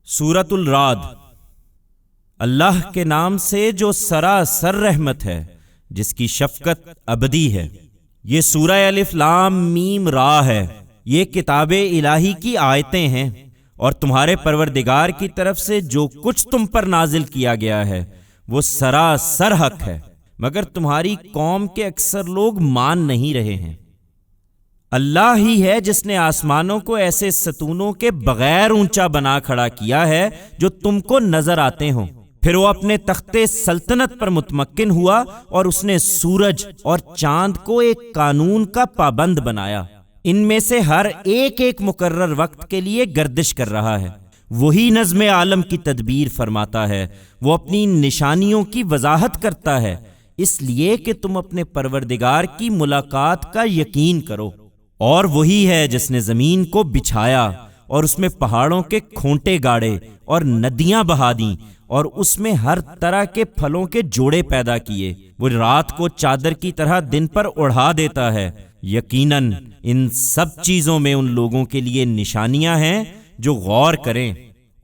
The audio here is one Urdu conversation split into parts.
سورۃ الرعد۔ اللہ کے نام سے جو سراسر رحمت ہے، جس کی شفقت ابدی ہے۔ یہ سورہ الف لام میم را ہے۔ یہ کتاب الہی کی آیتیں ہیں، اور تمہارے پروردگار کی طرف سے جو کچھ تم پر نازل کیا گیا ہے وہ سراسر حق ہے، مگر تمہاری قوم کے اکثر لوگ مان نہیں رہے ہیں۔ اللہ ہی ہے جس نے آسمانوں کو ایسے ستونوں کے بغیر اونچا بنا کھڑا کیا ہے جو تم کو نظر آتے ہوں۔ پھر وہ اپنے تخت سلطنت پر متمکن ہوا، اور اس نے سورج اور چاند کو ایک قانون کا پابند بنایا۔ ان میں سے ہر ایک ایک مقرر وقت کے لیے گردش کر رہا ہے۔ وہی نظم عالم کی تدبیر فرماتا ہے، وہ اپنی نشانیوں کی وضاحت کرتا ہے، اس لیے کہ تم اپنے پروردگار کی ملاقات کا یقین کرو۔ اور وہی ہے جس نے زمین کو بچھایا، اور اس میں پہاڑوں کے کھونٹے گاڑے اور ندیاں بہا دیں، اور اس میں ہر طرح کے پھلوں کے جوڑے پیدا کیے۔ وہ رات کو چادر کی طرح دن پر اڑھا دیتا ہے۔ یقیناً ان سب چیزوں میں ان لوگوں کے لیے نشانیاں ہیں جو غور کریں۔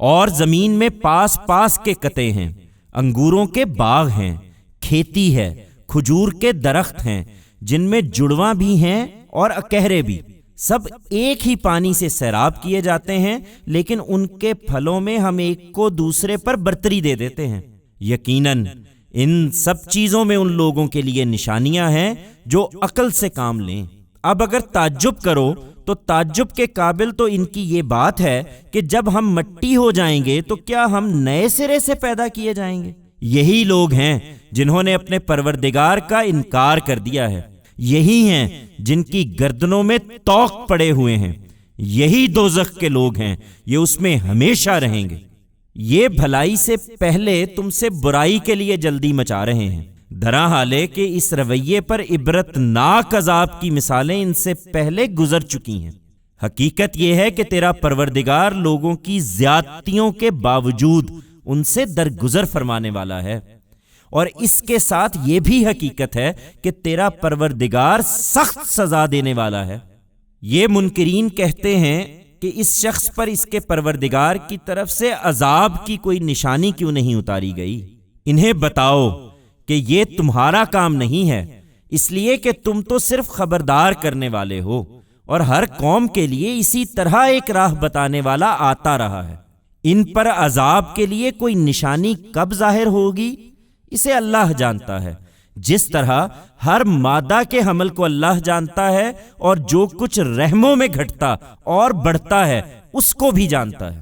اور زمین میں پاس پاس کے قطعے ہیں، انگوروں کے باغ ہیں، کھیتی ہے، کھجور کے درخت ہیں جن میں جڑواں بھی ہیں اور اکہرے بھی، سب ایک ہی پانی سے سیراب کیے جاتے ہیں، لیکن ان کے پھلوں میں ہم ایک کو دوسرے پر برتری دے دیتے ہیں۔ یقیناً ان سب چیزوں میں ان لوگوں کے لیے نشانیاں ہیں جو عقل سے کام لیں۔ اب اگر تعجب کرو تو تعجب کے قابل تو ان کی یہ بات ہے کہ جب ہم مٹی ہو جائیں گے تو کیا ہم نئے سرے سے پیدا کیے جائیں گے؟ یہی لوگ ہیں جنہوں نے اپنے پروردگار کا انکار کر دیا ہے، یہی ہیں جن کی گردنوں میں طوق پڑے ہوئے ہیں، یہی دوزخ کے لوگ ہیں، یہ اس میں ہمیشہ رہیں گے۔ یہ بھلائی سے پہلے تم سے برائی کے لیے جلدی مچا رہے ہیں، درا حال ہے کہ اس رویے پر عبرت ناک عذاب کی مثالیں ان سے پہلے گزر چکی ہیں۔ حقیقت یہ ہے کہ تیرا پروردگار لوگوں کی زیادتیوں کے باوجود ان سے درگزر فرمانے والا ہے، اور اس کے ساتھ یہ بھی حقیقت ہے کہ تیرا پروردگار سخت سزا دینے والا ہے۔ یہ منکرین کہتے ہیں کہ اس شخص پر اس کے پروردگار کی طرف سے عذاب کی کوئی نشانی کیوں نہیں اتاری گئی؟ انہیں بتاؤ کہ یہ تمہارا کام نہیں ہے، اس لیے کہ تم تو صرف خبردار کرنے والے ہو، اور ہر قوم کے لیے اسی طرح ایک راہ بتانے والا آتا رہا ہے۔ ان پر عذاب کے لیے کوئی نشانی کب ظاہر ہوگی اسے اللہ جانتا ہے، جس طرح ہر مادہ کے حمل کو اللہ جانتا ہے، اور جو کچھ رحموں میں گھٹتا اور بڑھتا ہے اس کو بھی جانتا ہے۔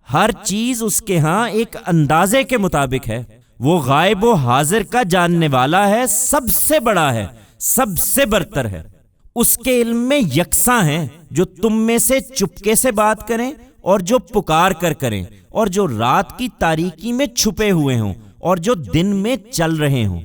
ہر چیز اس کے ہاں ایک اندازے کے مطابق ہے۔ وہ غائب و حاضر کا جاننے والا ہے، سب سے بڑا ہے، سب سے برتر ہے۔ اس کے علم میں یکساں ہیں جو تم میں سے چپکے سے بات کریں اور جو پکار کر کریں، اور جو رات کی تاریکی میں چھپے ہوئے ہوں اور جو دن میں چل رہے ہوں۔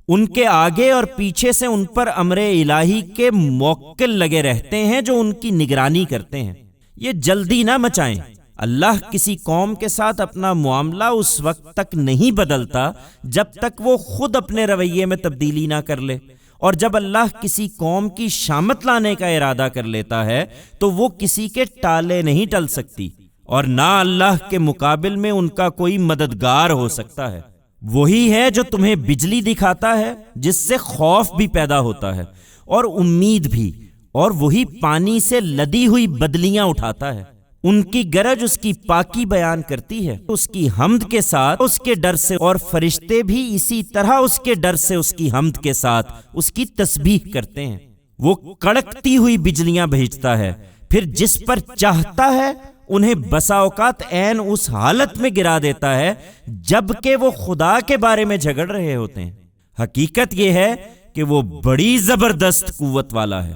ان کے آگے اور پیچھے سے ان پر امر الہی کے موکل لگے رہتے ہیں جو ان کی نگرانی کرتے ہیں۔ یہ جلدی نہ مچائیں، اللہ کسی قوم کے ساتھ اپنا معاملہ اس وقت تک نہیں بدلتا جب تک وہ خود اپنے رویے میں تبدیلی نہ کر لے، اور جب اللہ کسی قوم کی شامت لانے کا ارادہ کر لیتا ہے تو وہ کسی کے ٹالے نہیں ٹل سکتی، اور نہ اللہ کے مقابل میں ان کا کوئی مددگار ہو سکتا ہے۔ وہی ہے جو تمہیں بجلی دکھاتا ہے جس سے خوف بھی پیدا ہوتا ہے اور امید بھی، اور وہی پانی سے لدی ہوئی بدلیاں اٹھاتا ہے۔ ان کی گرج اس کی پاکی بیان کرتی ہے، اس کی حمد کے ساتھ اس کے ڈر سے، اور فرشتے بھی اسی طرح اس کے ڈر سے اس کی حمد کے ساتھ اس کی تسبیح کرتے ہیں۔ وہ کڑکتی ہوئی بجلیاں بھیجتا ہے، پھر جس پر چاہتا ہے انہیں بسا اوقات عین اس حالت میں گرا دیتا ہے جبکہ وہ خدا کے بارے میں جھگڑ رہے ہوتے ہیں۔ حقیقت یہ ہے کہ وہ بڑی زبردست قوت والا ہے،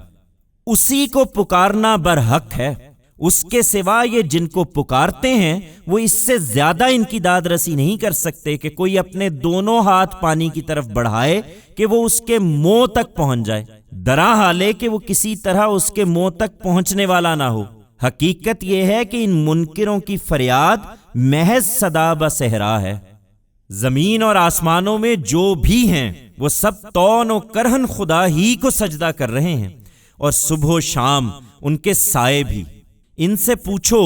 اسی کو پکارنا برحق ہے۔ اس کے سوا یہ جن کو پکارتے ہیں وہ اس سے زیادہ ان کی داد رسی نہیں کر سکتے کہ کوئی اپنے دونوں ہاتھ پانی کی طرف بڑھائے کہ وہ اس کے منہ تک پہنچ جائے، درا حال ہے کہ وہ کسی طرح اس کے منہ تک پہنچنے والا نہ ہو۔ حقیقت یہ ہے کہ ان منکروں کی فریاد محض صدا بصحرا ہے۔ زمین اور آسمانوں میں جو بھی ہیں وہ سب طون و کرہن خدا ہی کو سجدہ کر رہے ہیں، اور صبح و شام ان کے سائے بھی۔ ان سے پوچھو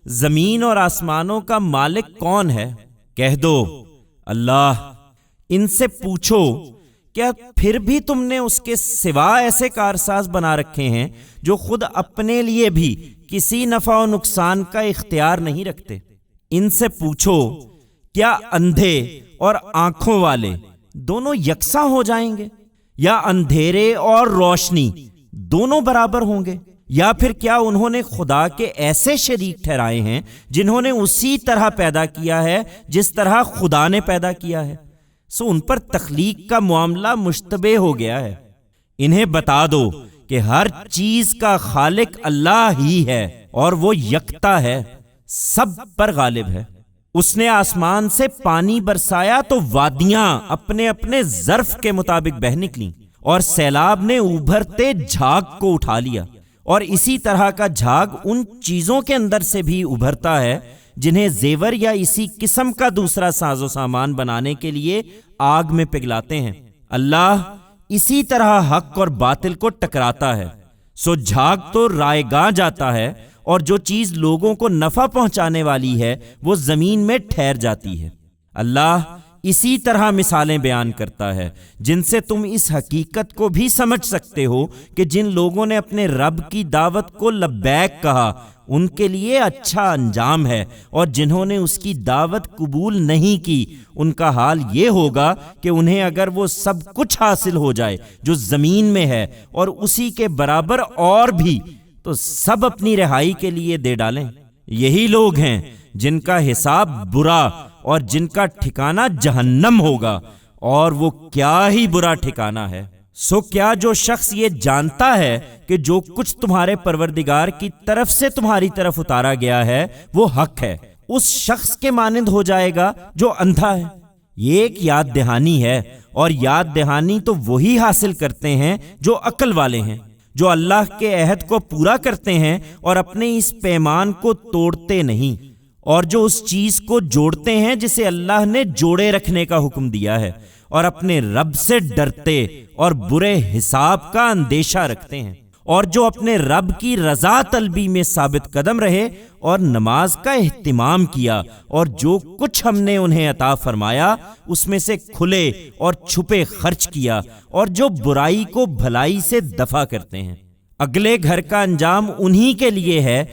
زمین اور آسمانوں کا مالک کون ہے؟ کہہ دو اللہ۔ ان سے پوچھو کیا پھر بھی تم نے اس کے سوا ایسے کارساز بنا رکھے ہیں جو خود اپنے لیے بھی کسی نفع و نقصان کا اختیار نہیں رکھتے؟ ان سے پوچھو کیا اندھے اور آنکھوں والے دونوں یکساں ہو جائیں گے، یا اندھیرے اور روشنی دونوں برابر ہوں گے؟ یا پھر کیا انہوں نے خدا کے ایسے شریک ٹھہرائے ہیں جنہوں نے اسی طرح پیدا کیا ہے جس طرح خدا نے پیدا کیا ہے؟ سو ان پر تخلیق کا معاملہ مشتبہ ہو گیا ہے۔ انہیں بتا دو کہ ہر چیز کا خالق اللہ ہی ہے اور وہ یکتا ہے، سب پر غالب ہے۔ اس نے آسمان سے پانی برسایا تو وادیاں اپنے اپنے ظرف کے مطابق بہہ نکلیں، اور سیلاب نے ابھرتے جھاگ کو اٹھا لیا، اور اسی طرح کا جھاگ ان چیزوں کے اندر سے بھی ابھرتا ہے جنہیں زیور یا اسی قسم کا دوسرا ساز و سامان بنانے کے لیے آگ میں پگھلاتے ہیں۔ اللہ اسی طرح حق اور باطل کو ٹکراتا ہے۔ سو جھاگ تو رائے گاہ جاتا ہے، اور جو چیز لوگوں کو نفع پہنچانے والی ہے وہ زمین میں ٹھہر جاتی ہے۔ اللہ اسی طرح مثالیں بیان کرتا ہے جن سے تم اس حقیقت کو بھی سمجھ سکتے ہو کہ جن لوگوں نے اپنے رب کی دعوت کو لبیک کہا ان کے لیے اچھا انجام ہے، اور جنہوں نے اس کی دعوت قبول نہیں کی ان کا حال یہ ہوگا کہ انہیں اگر وہ سب کچھ حاصل ہو جائے جو زمین میں ہے اور اسی کے برابر اور بھی، تو سب اپنی رہائی کے لیے دے ڈالیں۔ یہی لوگ ہیں جن کا حساب برا اور جن کا ٹھکانہ جہنم ہوگا، اور وہ کیا ہی برا ٹھکانہ ہے۔ سو کیا جو شخص یہ جانتا ہے کہ جو کچھ تمہارے پروردگار کی طرف سے تمہاری طرف اتارا گیا ہے وہ حق ہے، اس شخص کے مانند ہو جائے گا جو اندھا ہے؟ یہ ایک یاد دہانی ہے، اور یاد دہانی تو وہی حاصل کرتے ہیں جو عقل والے ہیں، جو اللہ کے عہد کو پورا کرتے ہیں اور اپنے اس پیمان کو توڑتے نہیں، اور جو اس چیز کو جوڑتے ہیں جسے اللہ نے جوڑے رکھنے کا حکم دیا ہے، اور اپنے رب سے ڈرتے اور برے حساب کا اندیشہ رکھتے ہیں، اور جو اپنے رب کی رضا طلبی میں ثابت قدم رہے اور نماز کا اہتمام کیا، اور جو کچھ ہم نے انہیں عطا فرمایا اس میں سے کھلے اور چھپے خرچ کیا، اور جو برائی کو بھلائی سے دفع کرتے ہیں۔ اگلے گھر کا انجام انہی کے لیے ہے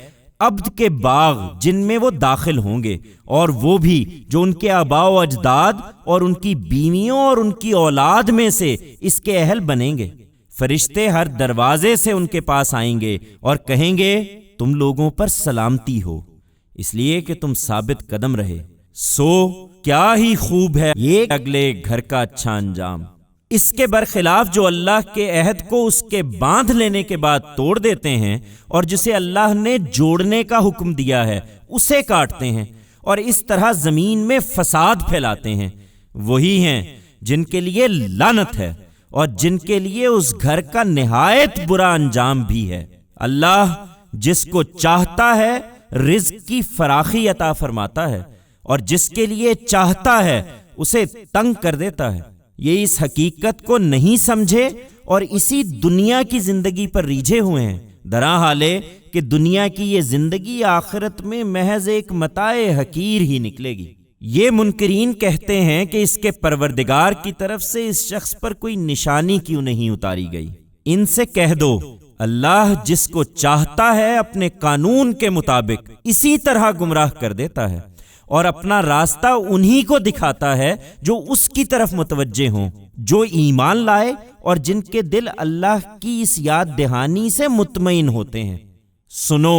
عبد کے باغ جن میں وہ داخل ہوں گے، اور وہ بھی جو ان کے آباء و اجداد اور ان کی بیویوں اور ان کی اولاد میں سے اس کے اہل بنیں گے۔ فرشتے ہر دروازے سے ان کے پاس آئیں گے اور کہیں گے تم لوگوں پر سلامتی ہو، اس لیے کہ تم ثابت قدم رہے۔ سو کیا ہی خوب ہے یہ اگلے گھر کا اچھا انجام۔ اس کے برخلاف جو اللہ کے عہد کو اس کے باندھ لینے کے بعد توڑ دیتے ہیں، اور جسے اللہ نے جوڑنے کا حکم دیا ہے اسے کاٹتے ہیں، اور اس طرح زمین میں فساد پھیلاتے ہیں، وہی ہیں جن کے لیے لعنت ہے اور جن کے لیے اس گھر کا نہایت برا انجام بھی ہے۔ اللہ جس کو چاہتا ہے رزق کی فراخی عطا فرماتا ہے، اور جس کے لیے چاہتا ہے اسے تنگ کر دیتا ہے۔ یہ اس حقیقت کو نہیں سمجھے اور اسی دنیا کی زندگی پر ریجھے ہوئے ہیں، درا حال ہے کہ دنیا کی یہ زندگی آخرت میں محض ایک متاع حقیر ہی نکلے گی۔ یہ منکرین کہتے ہیں کہ اس کے پروردگار کی طرف سے اس شخص پر کوئی نشانی کیوں نہیں اتاری گئی؟ ان سے کہہ دو اللہ جس کو چاہتا ہے اپنے قانون کے مطابق اسی طرح گمراہ کر دیتا ہے، اور اپنا راستہ انہی کو دکھاتا ہے جو اس کی طرف متوجہ ہوں، جو ایمان لائے اور جن کے دل اللہ کی اس یاد دہانی سے مطمئن ہوتے ہیں۔ سنو،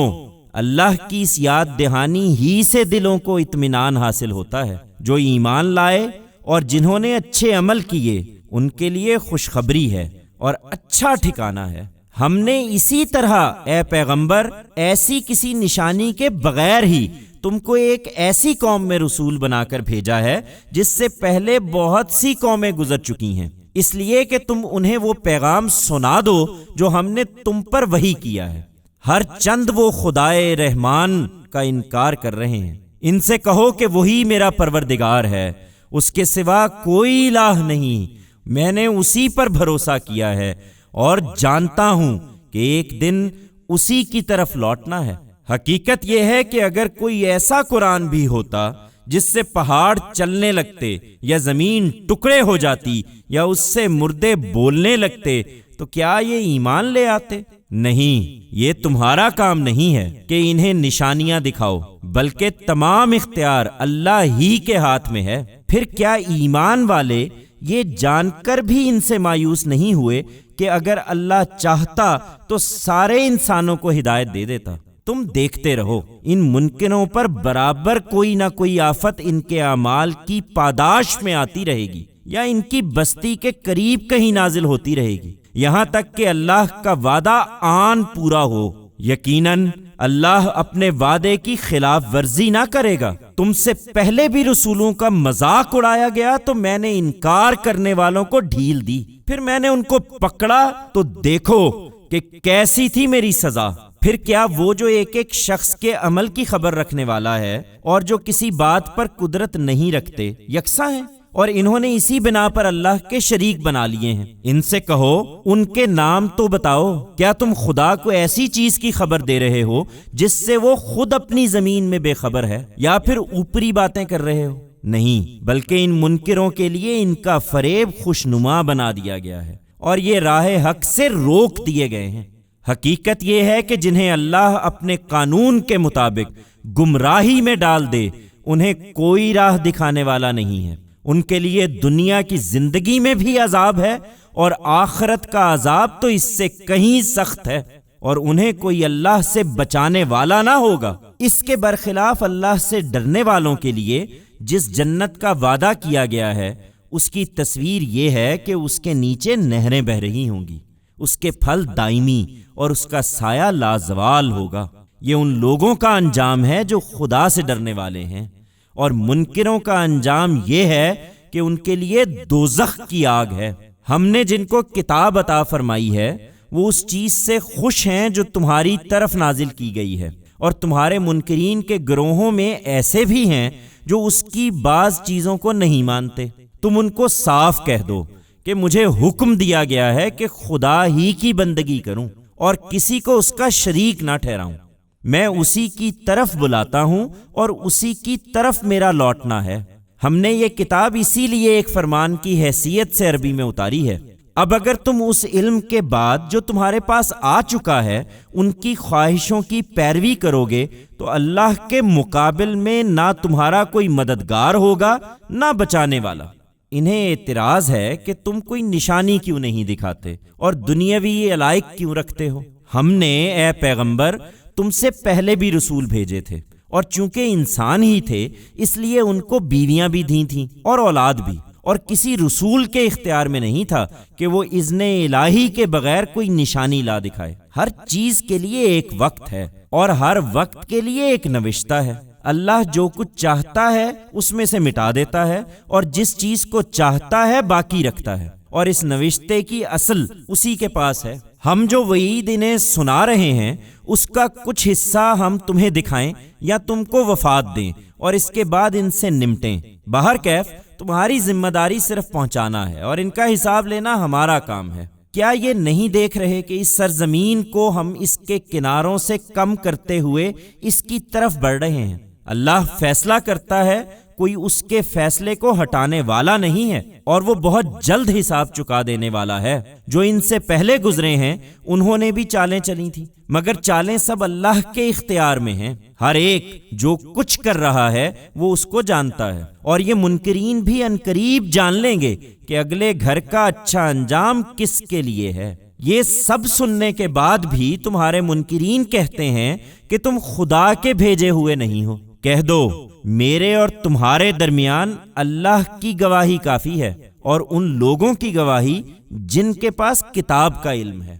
اللہ کی اس یاد دہانی ہی سے دلوں کو اطمینان حاصل ہوتا ہے۔ جو ایمان لائے اور جنہوں نے اچھے عمل کیے ان کے لیے خوشخبری ہے اور اچھا ٹھکانہ ہے۔ ہم نے اسی طرح اے پیغمبر ایسی کسی نشانی کے بغیر ہی تم کو ایک ایسی قوم میں رسول بنا کر بھیجا ہے جس سے پہلے بہت سی قومیں گزر چکی ہیں، اس لیے کہ تم انہیں وہ پیغام سنا دو جو ہم نے تم پر وحی کیا ہے۔ ہر چند وہ خدائے رحمان کا انکار کر رہے ہیں۔ ان سے کہو کہ وہی میرا پروردگار ہے، اس کے سوا کوئی الہ نہیں، میں نے اسی پر بھروسہ کیا ہے اور جانتا ہوں کہ ایک دن اسی کی طرف لوٹنا ہے۔ حقیقت یہ ہے کہ اگر کوئی ایسا قرآن بھی ہوتا جس سے پہاڑ چلنے لگتے یا زمین ٹکڑے ہو جاتی یا اس سے مردے بولنے لگتے تو کیا یہ ایمان لے آتے؟ نہیں، یہ تمہارا کام نہیں ہے کہ انہیں نشانیاں دکھاؤ، بلکہ تمام اختیار اللہ ہی کے ہاتھ میں ہے۔ پھر کیا ایمان والے یہ جان کر بھی ان سے مایوس نہیں ہوئے کہ اگر اللہ چاہتا تو سارے انسانوں کو ہدایت دے دیتا؟ تم دیکھتے رہو، ان منکروں پر برابر کوئی نہ کوئی آفت ان کے اعمال کی پاداش میں آتی رہے گی یا ان کی بستی کے قریب کہیں نازل ہوتی رہے گی، یہاں تک کہ اللہ کا وعدہ آن پورا ہو۔ یقیناً اللہ اپنے وعدے کی خلاف ورزی نہ کرے گا۔ تم سے پہلے بھی رسولوں کا مذاق اڑایا گیا تو میں نے انکار کرنے والوں کو ڈھیل دی، پھر میں نے ان کو پکڑا تو دیکھو کہ کیسی تھی میری سزا۔ پھر کیا وہ جو ایک ایک شخص کے عمل کی خبر رکھنے والا ہے اور جو کسی بات پر قدرت نہیں رکھتے یکساں ہیں؟ اور انہوں نے اسی بنا پر اللہ کے شریک بنا لیے ہیں۔ ان سے کہو ان کے نام تو بتاؤ، کیا تم خدا کو ایسی چیز کی خبر دے رہے ہو جس سے وہ خود اپنی زمین میں بے خبر ہے، یا پھر اوپری باتیں کر رہے ہو؟ نہیں، بلکہ ان منکروں کے لیے ان کا فریب خوشنما بنا دیا گیا ہے اور یہ راہ حق سے روک دیے گئے ہیں۔ حقیقت یہ ہے کہ جنہیں اللہ اپنے قانون کے مطابق گمراہی میں ڈال دے انہیں کوئی راہ دکھانے والا نہیں ہے۔ ان کے لیے دنیا کی زندگی میں بھی عذاب ہے اور آخرت کا عذاب تو اس سے کہیں سخت ہے، اور انہیں کوئی اللہ سے بچانے والا نہ ہوگا۔ اس کے برخلاف اللہ سے ڈرنے والوں کے لیے جس جنت کا وعدہ کیا گیا ہے اس کی تصویر یہ ہے کہ اس کے نیچے نہریں بہہ رہی ہوں گی، اس کے پھل دائمی اور اس کا سایہ لازوال ہوگا۔ یہ ان لوگوں کا انجام ہے جو خدا سے ڈرنے والے ہیں، اور منکروں کا انجام یہ ہے کہ ان کے لیے دوزخ کی آگ ہے۔ ہم نے جن کو کتاب عطا فرمائی ہے وہ اس چیز سے خوش ہیں جو تمہاری طرف نازل کی گئی ہے، اور تمہارے منکرین کے گروہوں میں ایسے بھی ہیں جو اس کی بعض چیزوں کو نہیں مانتے۔ تم ان کو صاف کہہ دو کہ مجھے حکم دیا گیا ہے کہ خدا ہی کی بندگی کروں اور کسی کو اس کا شریک نہ ٹھہراؤں۔ میں اسی کی طرف بلاتا ہوں اور اسی کی طرف میرا لوٹنا ہے۔ ہم نے یہ کتاب اسی لیے ایک فرمان کی حیثیت سے عربی میں اتاری ہے۔ اب اگر تم اس علم کے بعد جو تمہارے پاس آ چکا ہے ان کی خواہشوں کی پیروی کرو گے تو اللہ کے مقابل میں نہ تمہارا کوئی مددگار ہوگا نہ بچانے والا۔ انہیں اعتراض ہے کہ تم کوئی نشانی کیوں نہیں دکھاتے اور دنیاوی علائق کیوں رکھتے ہو؟ ہم نے اے پیغمبر تم سے پہلے بھی رسول بھیجے تھے، اور چونکہ انسان ہی تھے اس لیے ان کو بیویاں بھی دی تھیں اور اولاد بھی، اور کسی رسول کے اختیار میں نہیں تھا کہ وہ اذن الہی کے بغیر کوئی نشانی لا دکھائے۔ ہر چیز کے لیے ایک وقت ہے اور ہر وقت کے لیے ایک نوشتہ ہے۔ اللہ جو کچھ چاہتا ہے اس میں سے مٹا دیتا ہے اور جس چیز کو چاہتا ہے باقی رکھتا ہے، اور اس نوشتے کی اصل اسی کے پاس ہے۔ ہم جو وعید انہیں سنا رہے ہیں اس کا کچھ حصہ ہم تمہیں دکھائیں یا تم کو وفات دیں اور اس کے بعد ان سے نمٹیں۔ بہرکیف تمہاری ذمہ داری صرف پہنچانا ہے اور ان کا حساب لینا ہمارا کام ہے۔ کیا یہ نہیں دیکھ رہے کہ اس سرزمین کو ہم اس کے کناروں سے کم کرتے ہوئے اس کی طرف بڑھ رہے ہیں؟ اللہ فیصلہ کرتا ہے، کوئی اس کے فیصلے کو ہٹانے والا نہیں ہے، اور وہ بہت جلد حساب چکا دینے والا ہے۔ جو ان سے پہلے گزرے ہیں انہوں نے بھی چالیں چلی تھیں، مگر چالیں سب اللہ کے اختیار میں ہیں۔ ہر ایک جو کچھ کر رہا ہے وہ اس کو جانتا ہے، اور یہ منکرین بھی عنقریب جان لیں گے کہ اگلے گھر کا اچھا انجام کس کے لیے ہے۔ یہ سب سننے کے بعد بھی تمہارے منکرین کہتے ہیں کہ تم خدا کے بھیجے ہوئے نہیں ہو۔ کہہ دو میرے اور تمہارے درمیان اللہ کی گواہی کافی ہے، اور ان لوگوں کی گواہی جن کے پاس کتاب کا علم ہے۔